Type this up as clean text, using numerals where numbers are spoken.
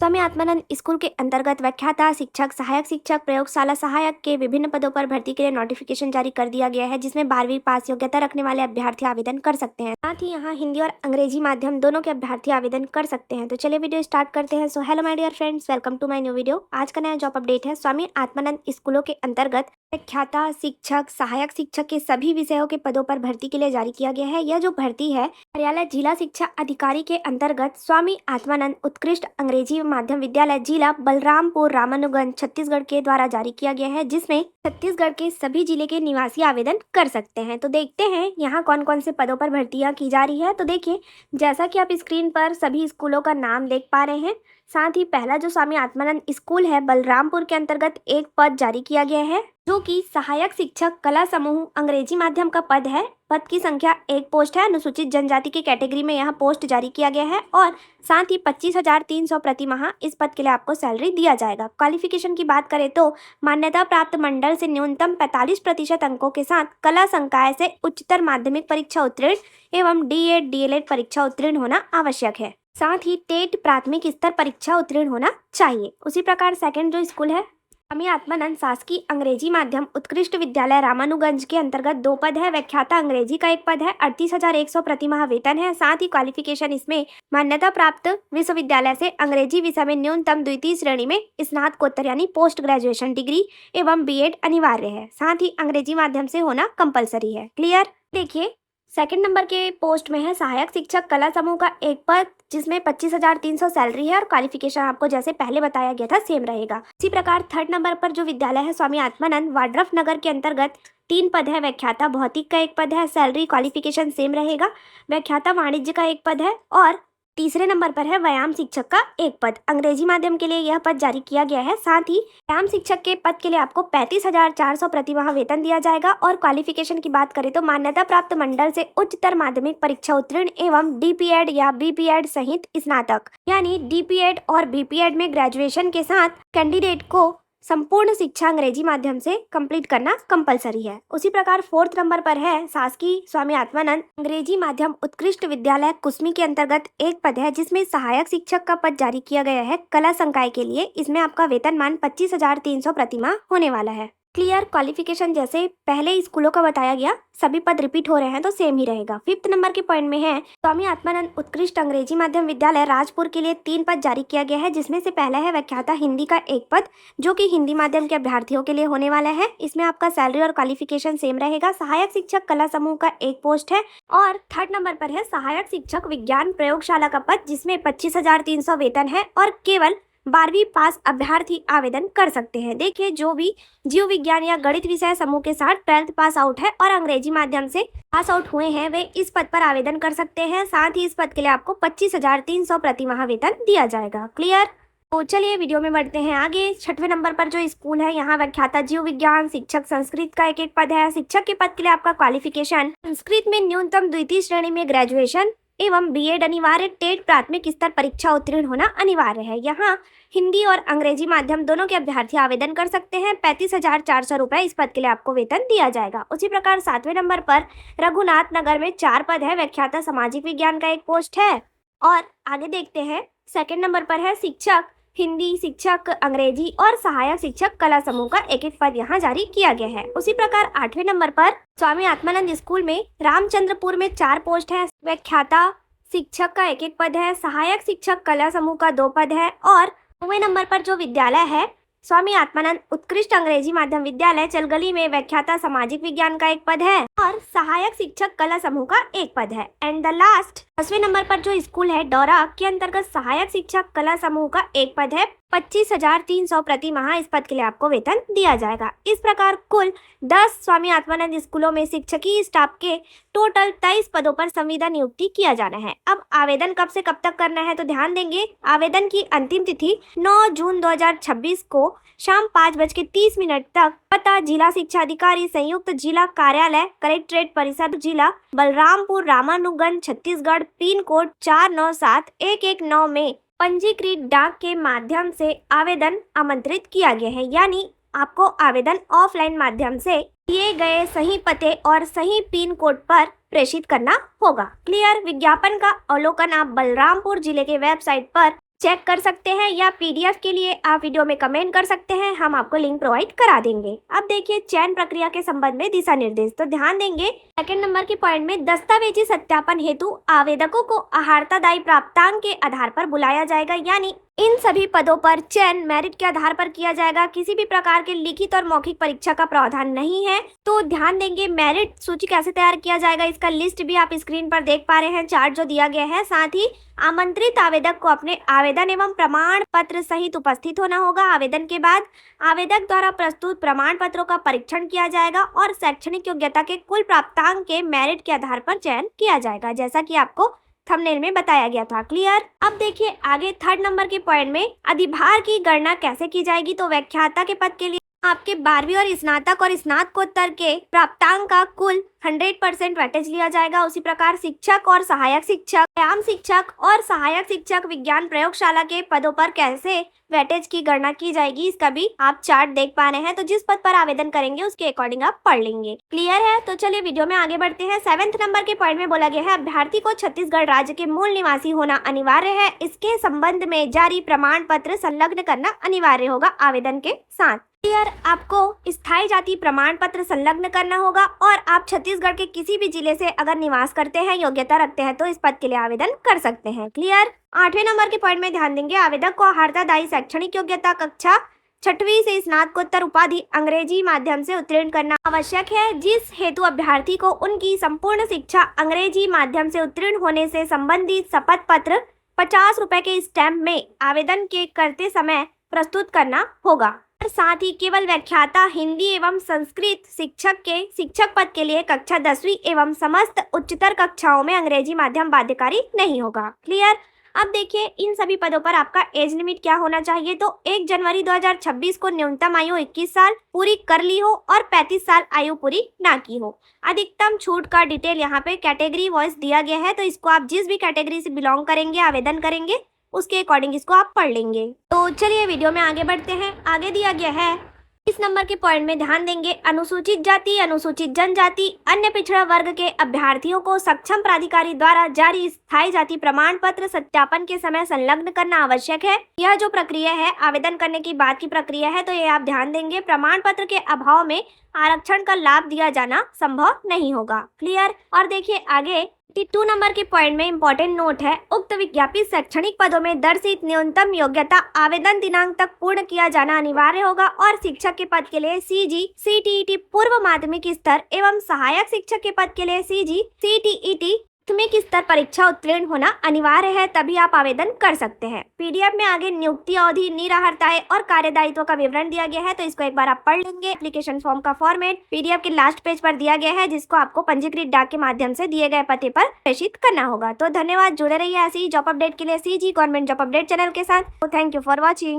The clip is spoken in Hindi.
स्वामी आत्मानंद स्कूल के अंतर्गत व्याख्याता शिक्षक, सहायक शिक्षक, प्रयोगशाला सहायक के विभिन्न पदों पर भर्ती के लिए नोटिफिकेशन जारी कर दिया गया है, जिसमें 12वीं पास योग्यता रखने वाले अभ्यर्थी आवेदन कर सकते हैं। साथ ही यहाँ हिंदी और अंग्रेजी माध्यम दोनों के अभ्यर्थी आवेदन कर सकते हैं। तो चलिए वीडियो स्टार्ट करते हैं। So hello my dear friends, welcome to my new video. आज का नया जॉब अपडेट है। स्वामी आत्मानंद स्कूलों के अंतर्गत व्याख्याता शिक्षक, सहायक शिक्षक के सभी विषयों के पदों पर भर्ती के लिए जारी किया गया है। यह जो भर्ती है कार्यालय जिला शिक्षा अधिकारी के अंतर्गत स्वामी आत्मानंद उत्कृष्ट अंग्रेजी माध्यम विद्यालय जिला बलरामपुर रामानुगंज छत्तीसगढ़ के द्वारा जारी किया गया है, जिसमें छत्तीसगढ़ के सभी जिले के निवासी आवेदन कर सकते हैं। तो देखते हैं यहाँ कौन कौन से पदों पर भर्तियां की जा रही है। तो देखिए, जैसा कि आप स्क्रीन पर सभी स्कूलों का नाम देख पा रहे हैं। साथ ही पहला जो स्वामी आत्मानंद स्कूल है बलरामपुर के अंतर्गत एक पद जारी किया गया है, जो कि सहायक शिक्षक कला समूह अंग्रेजी माध्यम का पद है। पद की संख्या एक पोस्ट है। अनुसूचित जनजाति की कैटेगरी में यहाँ पोस्ट जारी किया गया है और साथ ही 25,300 प्रति माह इस पद के लिए आपको सैलरी दिया जाएगा। क्वालिफिकेशन की बात करें तो मान्यता प्राप्त मंडल से न्यूनतम 45% अंकों के साथ कला संकाय से उच्चतर माध्यमिक परीक्षा उत्तीर्ण एवं डीएड डीएलएड परीक्षा उत्तीर्ण होना आवश्यक है। साथ ही टेट प्राथमिक स्तर परीक्षा उत्तीर्ण होना चाहिए। उसी प्रकार सेकंड जो स्कूल है स्वामी आत्मानंद शासकीय अंग्रेजी माध्यम उत्कृष्ट विद्यालय रामानुगंज के अंतर्गत दो पद है। व्याख्याता अंग्रेजी का एक पद है। 38,100 प्रति माह वेतन है। साथ ही क्वालिफिकेशन इसमें मान्यता प्राप्त विश्वविद्यालय से अंग्रेजी विषय में न्यूनतम द्वितीय श्रेणी में स्नातकोत्तर यानी पोस्ट ग्रेजुएशन डिग्री एवं बीएड अनिवार्य है। साथ ही अंग्रेजी माध्यम से होना कंपलसरी है। क्लियर। देखिए, सेकंड नंबर के पोस्ट में है सहायक शिक्षक कला समूह का एक पद, जिसमें 25,300 सैलरी है और क्वालिफिकेशन आपको जैसे पहले बताया गया था सेम रहेगा। इसी प्रकार थर्ड नंबर पर जो विद्यालय है स्वामी आत्मानंद वाड्रफ नगर के अंतर्गत 3 पद है। व्याख्याता भौतिक का एक पद है। सैलरी क्वालिफिकेशन सेम रहेगा। व्याख्याता वाणिज्य का एक पद है और तीसरे नंबर पर है व्यायाम शिक्षक का एक पद। अंग्रेजी माध्यम के लिए यह पद जारी किया गया है। साथ ही व्यायाम शिक्षक के पद के लिए आपको 35,400 प्रति माह वेतन दिया जाएगा और क्वालिफिकेशन की बात करें तो मान्यता प्राप्त मंडल से उच्चतर माध्यमिक परीक्षा उत्तीर्ण एवं डीपीएड या बीपीएड सहित स्नातक यानी डीपीएड और बीपीएड में ग्रेजुएशन के साथ कैंडिडेट को संपूर्ण शिक्षा अंग्रेजी माध्यम से कंप्लीट करना कंपलसरी है। उसी प्रकार फोर्थ नंबर पर है शासकीय स्वामी आत्मानंद अंग्रेजी माध्यम उत्कृष्ट विद्यालय कुसमी के अंतर्गत एक पद है, जिसमें सहायक शिक्षक का पद जारी किया गया है कला संकाय के लिए। इसमें आपका वेतनमान 25,300 प्रति माह होने वाला है। क्लियर। क्वालिफिकेशन जैसे पहले स्कूलों का बताया गया सभी पद रिपीट हो रहे हैं तो सेम ही रहेगा। फिफ्थ नंबर के पॉइंट में है स्वामी आत्मानंद उत्कृष्ट अंग्रेजी माध्यम विद्यालय राजपुर के लिए 3 पद जारी किया गया है, जिसमें से पहला है व्याख्याता हिंदी का एक पद, जो कि हिंदी माध्यम के अभ्यर्थियों के लिए होने वाला है। इसमें आपका सैलरी और क्वालिफिकेशन सेम रहेगा। सहायक शिक्षक कला समूह का एक पोस्ट है और थर्ड नंबर पर है सहायक शिक्षक विज्ञान प्रयोगशाला का पद, जिसमें 25,300 वेतन है और केवल 12वीं पास अभ्यर्थी आवेदन कर सकते हैं। देखिए, जो भी जीव विज्ञान या गणित विषय समूह के साथ 12th पास आउट है और अंग्रेजी माध्यम से पास आउट हुए हैं, वे इस पद पर आवेदन कर सकते हैं। साथ ही इस पद के लिए आपको 25,300 प्रति माह वेतन दिया जाएगा। क्लियर। तो चलिए वीडियो में बढ़ते हैं आगे। छठवें नंबर पर जो स्कूल है यहाँ व्याख्याता जीव विज्ञान शिक्षक संस्कृत का एक पद है। शिक्षक के पद के लिए आपका क्वालिफिकेशन संस्कृत में न्यूनतम द्वितीय श्रेणी में ग्रेजुएशन एवं बीएड अनिवार्य, टेट प्राथमिक स्तर परीक्षा उत्तीर्ण होना अनिवार्य है। यहाँ हिंदी और अंग्रेजी माध्यम दोनों के अभ्यर्थी आवेदन कर सकते हैं। 35,400 रुपए इस पद के लिए आपको वेतन दिया जाएगा। उसी प्रकार 7वें नंबर पर रघुनाथ नगर में 4 पद है। व्याख्याता सामाजिक विज्ञान का एक पोस्ट है और आगे देखते हैं। सेकंड नंबर पर है शिक्षक हिंदी, शिक्षक अंग्रेजी और सहायक शिक्षक कला समूह का एक एक पद यहाँ जारी किया गया है। उसी प्रकार 8वें नंबर पर स्वामी आत्मानंद स्कूल में रामचंद्रपुर में 4 पोस्ट है। व्याख्याता शिक्षक का एक एक पद है। सहायक शिक्षक कला समूह का 2 पद है और 9वें नंबर पर जो विद्यालय है स्वामी आत्मानंद उत्कृष्ट अंग्रेजी माध्यम विद्यालय चलगली में व्याख्याता सामाजिक विज्ञान का एक पद है और सहायक शिक्षक कला समूह का एक पद है। एंड द लास्ट 10वें नंबर पर जो स्कूल है डोरा के अंतर्गत सहायक शिक्षक कला समूह का एक पद है। 25,300 प्रति माह इस पद के लिए आपको वेतन दिया जाएगा। इस प्रकार कुल 10 स्वामी आत्मानंद स्कूलों में शिक्षकीय स्टाफ के टोटल 23 पदों पर संविदा नियुक्ति किया जाना है। अब आवेदन कब से कब तक करना है तो ध्यान देंगे। आवेदन की अंतिम तिथि 9 जून 2026 को शाम 5:30 तक। पता जिला शिक्षा अधिकारी संयुक्त जिला कार्यालय कलेक्ट्रेट परिसर जिला बलरामपुर रामानुगंज छत्तीसगढ़ पिन कोड 497119 में पंजीकृत डाक के माध्यम से आवेदन आमंत्रित किया गया है। यानी आपको आवेदन ऑफलाइन माध्यम से दिए गए सही पते और सही पिन कोड पर प्रेषित करना होगा। क्लियर। विज्ञापन का अवलोकन आप बलरामपुर जिले के वेबसाइट पर चेक कर सकते हैं, या पीडीएफ के लिए आप वीडियो में कमेंट कर सकते हैं, हम आपको लिंक प्रोवाइड करा देंगे। अब देखिए चयन प्रक्रिया के संबंध में दिशा निर्देश। तो ध्यान देंगे सेकंड नंबर के पॉइंट में दस्तावेजी सत्यापन हेतु आवेदकों को अहार्तादायी प्राप्तांक के आधार पर बुलाया जाएगा, यानी इन सभी पदों पर चयन मेरिट के आधार पर किया जाएगा। किसी भी प्रकार के लिखित और मौखिक परीक्षा का प्रावधान नहीं है। तो ध्यान देंगे मेरिट सूची कैसे तैयार किया जाएगा, इसका लिस्ट भी आप स्क्रीन पर देख पा रहे हैं, चार्ट जो दिया गया है। साथ ही आमंत्रित आवेदक को अपने आवेदन एवं प्रमाण पत्र सहित उपस्थित होना होगा। आवेदन के बाद आवेदक द्वारा प्रस्तुत प्रमाण पत्रों का परीक्षण किया जाएगा और शैक्षणिक योग्यता के कुल प्राप्तांक के मेरिट के आधार पर चयन किया जाएगा, जैसा कि आपको थंबनेल में बताया गया था। क्लियर। अब देखिए आगे थर्ड नंबर के पॉइंट में अधिभार की गणना कैसे की जाएगी। तो व्याख्याता के पद के लिए आपके 12वीं और स्नातक और स्नातकोत्तर के प्राप्तांक का कुल 100% वेटेज लिया जाएगा। उसी प्रकार शिक्षक और सहायक शिक्षक, व्यायाम शिक्षक और सहायक शिक्षक विज्ञान प्रयोगशाला के पदों पर कैसे वेटेज की गणना की जाएगी, इसका भी आप चार्ट देख पा रहे हैं। तो जिस पद पर आवेदन करेंगे उसके अकॉर्डिंग आप पढ़ लेंगे। क्लियर है। तो चलिए वीडियो में आगे बढ़ते हैं। 7वें नंबर के पॉइंट में बोला गया है अभ्यर्थी को छत्तीसगढ़ राज्य के मूल निवासी होना अनिवार्य है। इसके संबंध में जारी प्रमाण पत्र संलग्न करना अनिवार्य होगा आवेदन के साथ। क्लियर। आपको स्थायी जाति प्रमाण पत्र संलग्न करना होगा और आप छत्तीसगढ़ के किसी भी जिले से अगर निवास करते हैं, योग्यता रखते हैं, तो इस पद के लिए आवेदन कर सकते हैं। क्लियर। 8वें नंबर के पॉइंट में ध्यान देंगे आवेदक को अहार्तादायी शैक्षणिक योग्यता कक्षा 6वीं से स्नातकोत्तर उपाधि अंग्रेजी माध्यम से उत्तीर्ण करना आवश्यक है, जिस हेतु अभ्यर्थी को उनकी संपूर्ण शिक्षा अंग्रेजी माध्यम से उत्तीर्ण होने से संबंधित शपथ पत्र 50 रुपए के स्टैम्प में आवेदन के करते समय प्रस्तुत करना होगा। साथ ही केवल व्याख्याता हिंदी एवं संस्कृत शिक्षक के शिक्षक पद के लिए कक्षा 10वीं एवं समस्त उच्चतर कक्षाओं में अंग्रेजी माध्यम बाध्यकारी नहीं होगा। क्लियर। अब देखिए इन सभी पदों पर आपका एज लिमिट क्या होना चाहिए। तो 1 जनवरी 2026 को न्यूनतम आयु 21 साल पूरी कर ली हो और 35 साल आयु पूरी ना की हो। अधिकतम छूट का डिटेल यहाँ पे कैटेगरी वाइज दिया गया है, तो इसको आप जिस भी कैटेगरी से बिलोंग करेंगे, आवेदन करेंगे, उसके अकॉर्डिंग इसको आप पढ़ लेंगे। तो चलिए वीडियो में आगे बढ़ते हैं। आगे दिया गया है इस नंबर के पॉइंट में ध्यान देंगे अनुसूचित जाति, अनुसूचित जनजाति, अन्य पिछड़ा वर्ग के अभ्यर्थियों को सक्षम प्राधिकारी द्वारा जारी स्थायी जाति प्रमाण पत्र सत्यापन के समय संलग्न करना आवश्यक है। यह जो प्रक्रिया है आवेदन करने की बाद की प्रक्रिया है, तो ये आप ध्यान देंगे प्रमाण पत्र के अभाव में आरक्षण का लाभ दिया जाना संभव नहीं होगा। क्लियर। और देखिए आगे 2 नंबर के पॉइंट में इंपॉर्टेंट नोट है उक्त विज्ञापित शैक्षणिक पदों में दर्शित न्यूनतम योग्यता आवेदन दिनांक तक पूर्ण किया जाना अनिवार्य होगा और शिक्षक के पद के लिए सीजी सीटीईटी पूर्व माध्यमिक स्तर एवं सहायक शिक्षक के पद के लिए सीजी सीटीईटी प्राथमिक स्तर परीक्षा उत्तीर्ण होना अनिवार्य है, तभी आप आवेदन कर सकते हैं। पीडीएफ में आगे नियुक्ति अवधि, निराहर्ताएं और कार्यदायित्व का विवरण दिया गया है, तो इसको एक बार आप पढ़ लेंगे। एप्लीकेशन फॉर्म का फॉर्मेट पीडीएफ के लास्ट पेज पर दिया गया है, जिसको आपको पंजीकृत डाक के माध्यम से दिए गए पते पर प्रेषित करना होगा। तो धन्यवाद, जुड़े रहिए ऐसी जॉब अपडेट के लिए CG government job update channel के साथ। Thank you for watching.